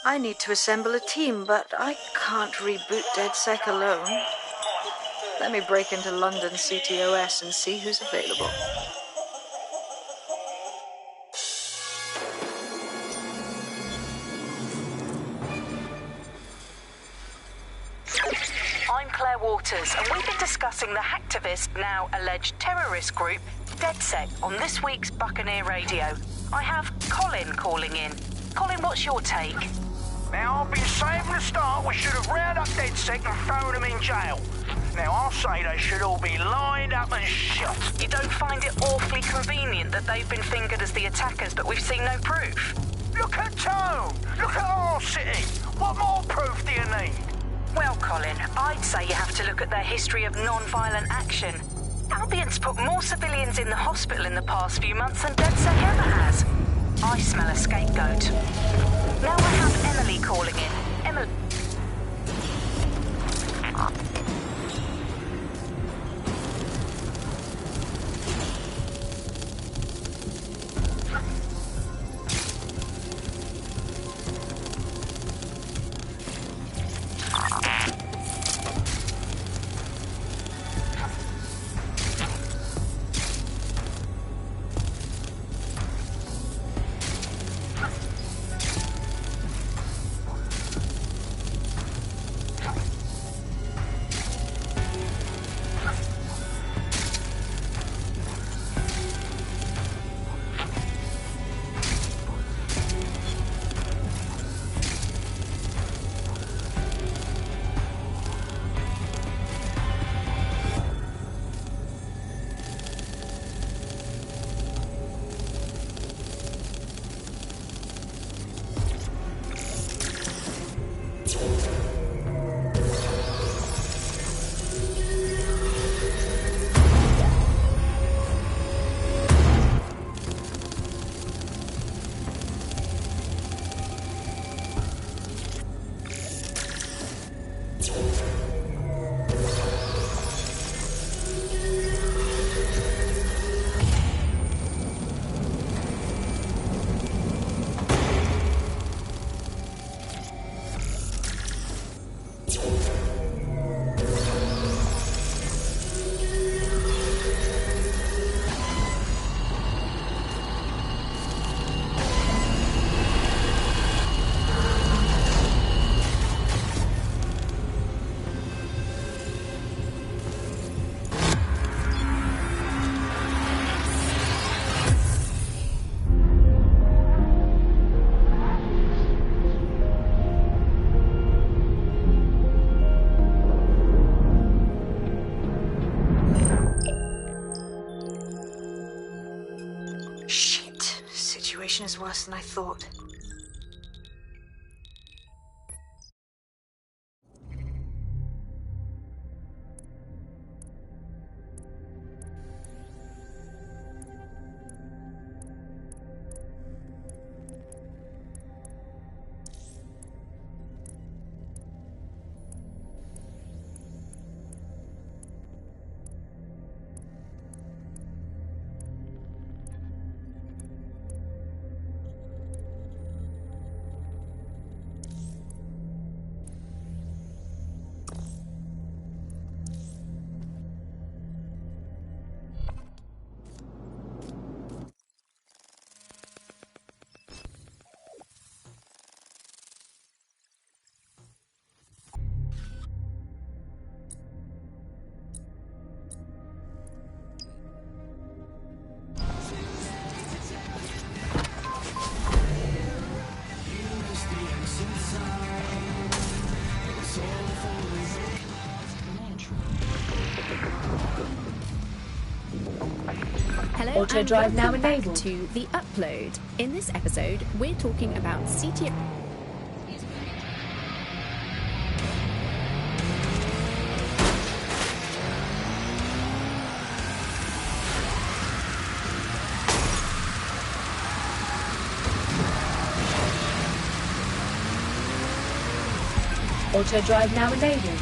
I need to assemble a team, but I can't reboot DedSec alone. Let me break into London CTOS and see who's available. I'm Claire Waters, and we've been discussing the hacktivist, now alleged terrorist group, DedSec, on this week's Buccaneer Radio. I have Colin calling in. Colin, what's your take? Now, I've been saying from the start we should have rounded up DedSec and thrown them in jail. Now, I'll say they should all be lined up and shot. You don't find it awfully convenient that they've been fingered as the attackers, but we've seen no proof? Look at Tone! Look at our city! What more proof do you need? Well, Colin, I'd say you have to look at their history of non-violent action. Albion's put more civilians in the hospital in the past few months than DedSec ever has. I smell a scapegoat. Now I have Emily calling in. Emily... Is worse than I thought. Hello and welcome now back to The Upload. In this episode, we're talking about CTO... Auto drive now enabled.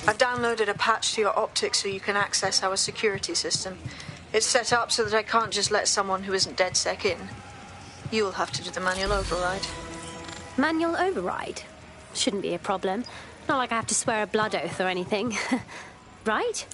I've downloaded a patch to your optics so you can access our security system. It's set up so that I can't just let someone who isn't DedSec in. You'll have to do the manual override. Manual override? Shouldn't be a problem. Not like I have to swear a blood oath or anything. Right?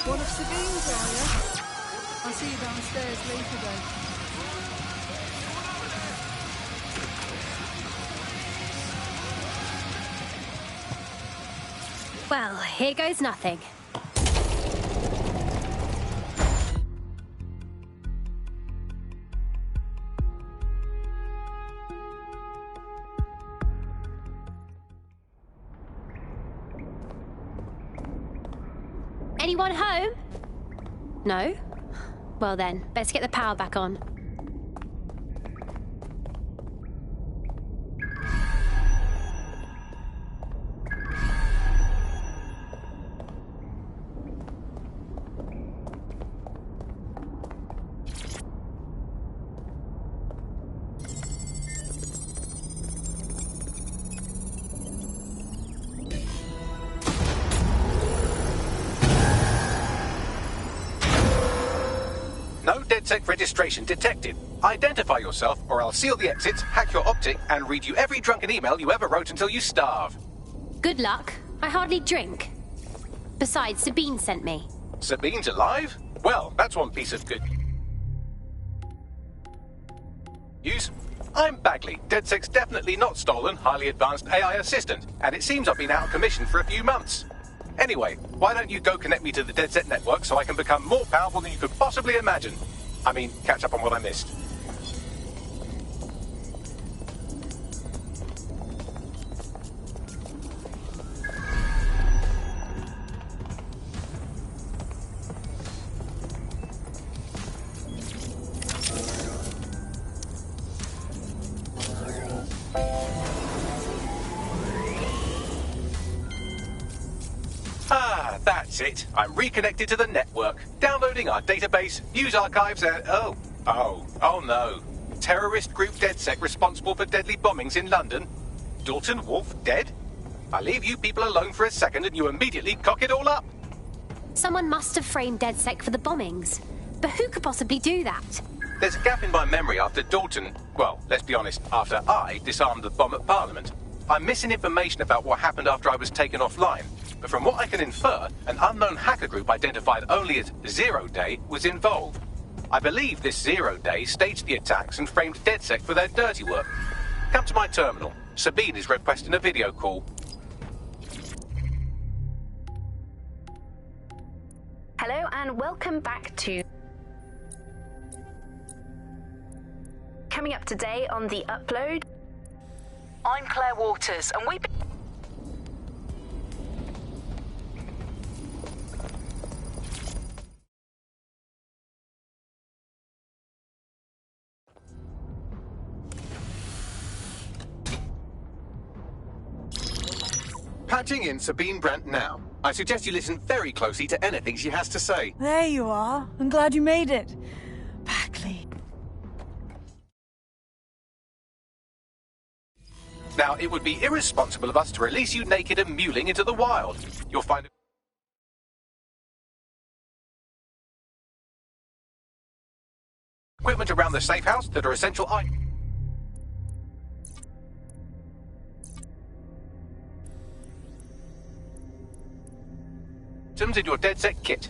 One of Sabine's, are you? I'll see you downstairs later then. Well, here goes nothing. Anyone home? No? Well then, let's get the power back on. DedSec registration detected. Identify yourself or I'll seal the exits, hack your optic, and read you every drunken email you ever wrote until you starve. Good luck. I hardly drink. Besides, Sabine sent me. Sabine's alive? Well, that's one piece of good news. I'm Bagley, DedSec's definitely not stolen, highly advanced AI assistant, and it seems I've been out of commission for a few months. Anyway, why don't you go connect me to the DedSec network so I can become more powerful than you could possibly imagine? I mean, catch up on what I missed. Ah, that's it. I'm reconnected to the network. Downloading our database, news archives, and... Oh no. Terrorist group DedSec responsible for deadly bombings in London? Dalton Wolf dead? I leave you people alone for a second and you immediately cock it all up. Someone must have framed DedSec for the bombings. But who could possibly do that? There's a gap in my memory after Dalton... Well, let's be honest, after I disarmed the bomb at Parliament. I'm missing information about what happened after I was taken offline. But from what I can infer, an unknown hacker group identified only as Zero Day was involved. I believe this Zero Day staged the attacks and framed DedSec for their dirty work. Come to my terminal. Sabine is requesting a video call. Hello and welcome back to... Coming up today on The Upload... I'm Claire Waters and we've been... Patching in Sabine Brandt now. I suggest you listen very closely to anything she has to say. There you are. I'm glad you made it. Bagley. Now, it would be irresponsible of us to release you naked and mewling into the wild. You'll find... equipment around the safe house that are essential items in your DedSec kit.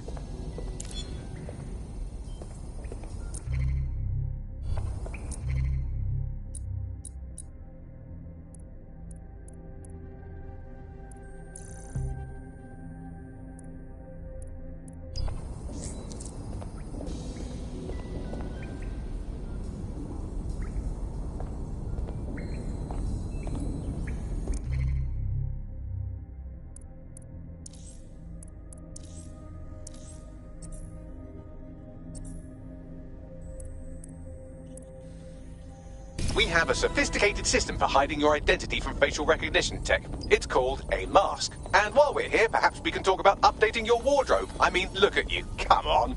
We have a sophisticated system for hiding your identity from facial recognition tech. It's called a mask. And while we're here, perhaps we can talk about updating your wardrobe. I mean, look at you. Come on.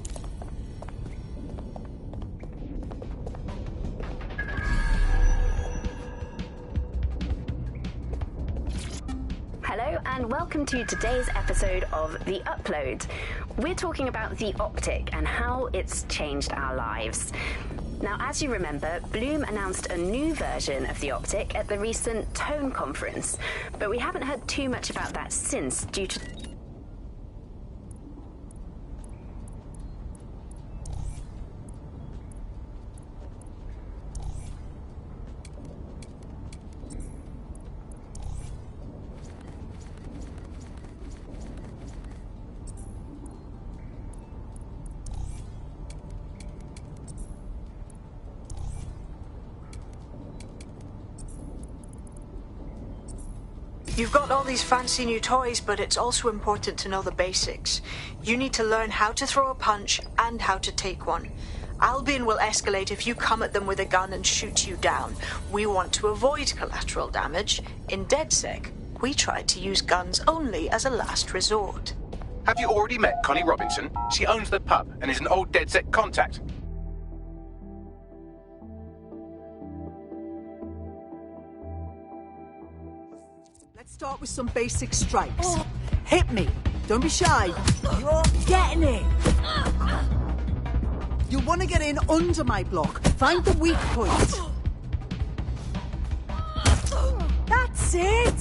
Hello and welcome to today's episode of The Upload. We're talking about the optic and how it's changed our lives. Now, as you remember, Bloom announced a new version of the optic at the recent Tone conference, but we haven't heard too much about that since due to... You've got all these fancy new toys, but it's also important to know the basics. You need to learn how to throw a punch and how to take one. Albion will escalate if you come at them with a gun and shoot you down. We want to avoid collateral damage. In DedSec, we try to use guns only as a last resort. Have you already met Connie Robinson? She owns the pub and is an old DedSec contact. Let's start with some basic strikes. Hit me. Don't be shy. You're getting it. You'll want to get in under my block. Find the weak point. That's it.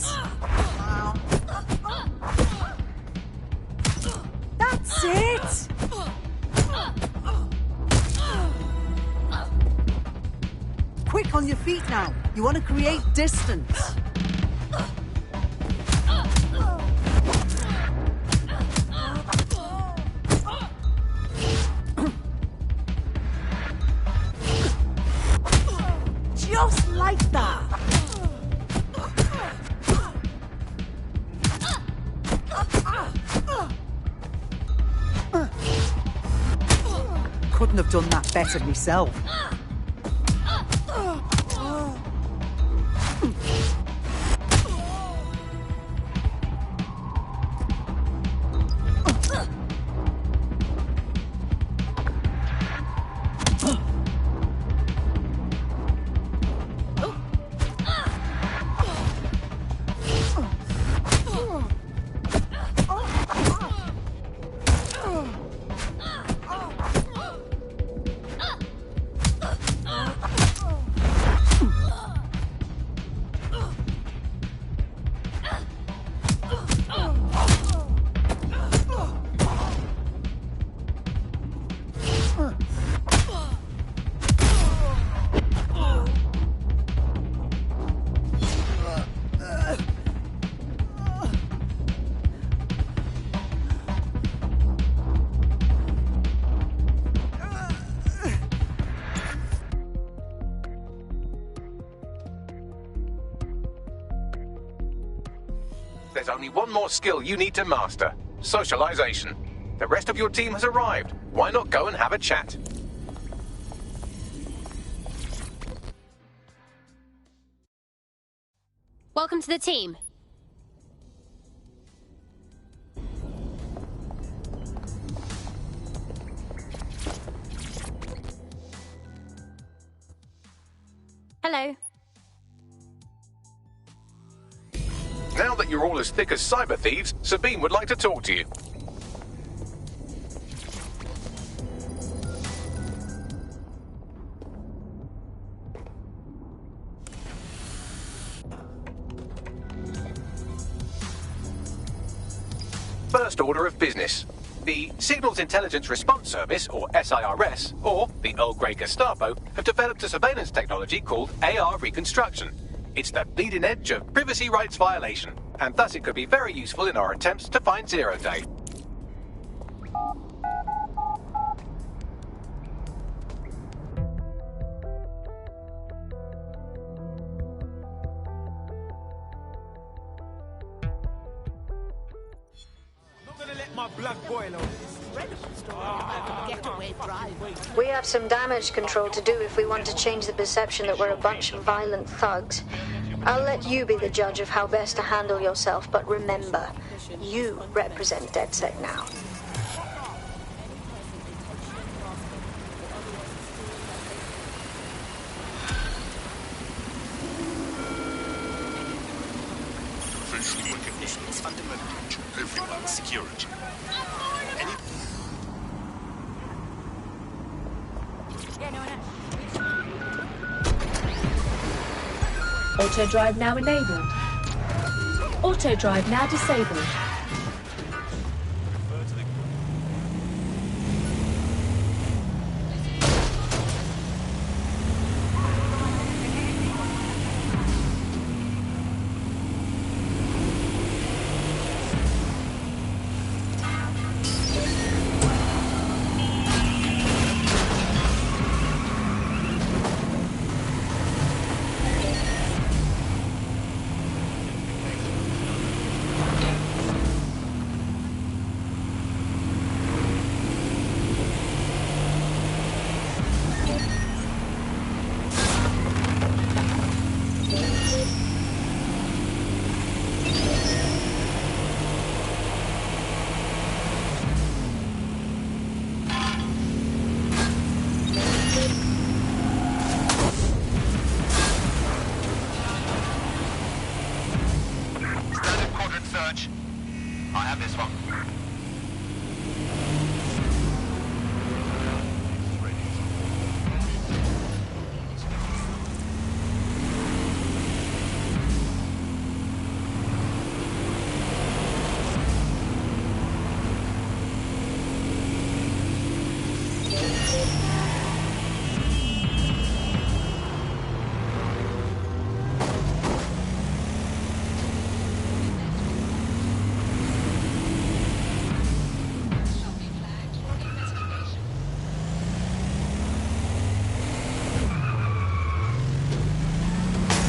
That's it. Quick on your feet now. You want to create distance. Just like that. Couldn't have done that better myself. There's only one more skill you need to master. Socialization. The rest of your team has arrived. Why not go and have a chat? Welcome to the team. Hello. Now that you're all as thick as cyber thieves, Sabine would like to talk to you. First order of business. The Signals Intelligence Response Service, or SIRS, or the Earl Grey Gestapo, have developed a surveillance technology called AR Reconstruction. It's the bleeding edge of privacy rights violation, and thus it could be very useful in our attempts to find Zero Day. gonna let my blood boil over this. We have some damage control to do if we want to change the perception that we're a bunch of violent thugs. I'll let you be the judge of how best to handle yourself, but remember, you represent DedSec now. Facial recognition is fundamental to everyone's security. Auto drive now enabled. Auto drive now disabled.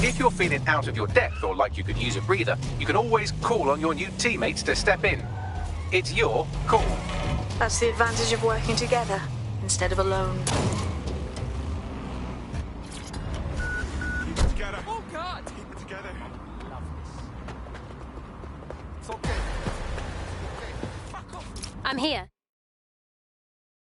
If you're feeling out of your depth or like you could use a breather, you can always call on your new teammates to step in. It's your call. That's the advantage of working together instead of alone. Keep it together. Oh, God! Keep it together. It's okay. I'm here.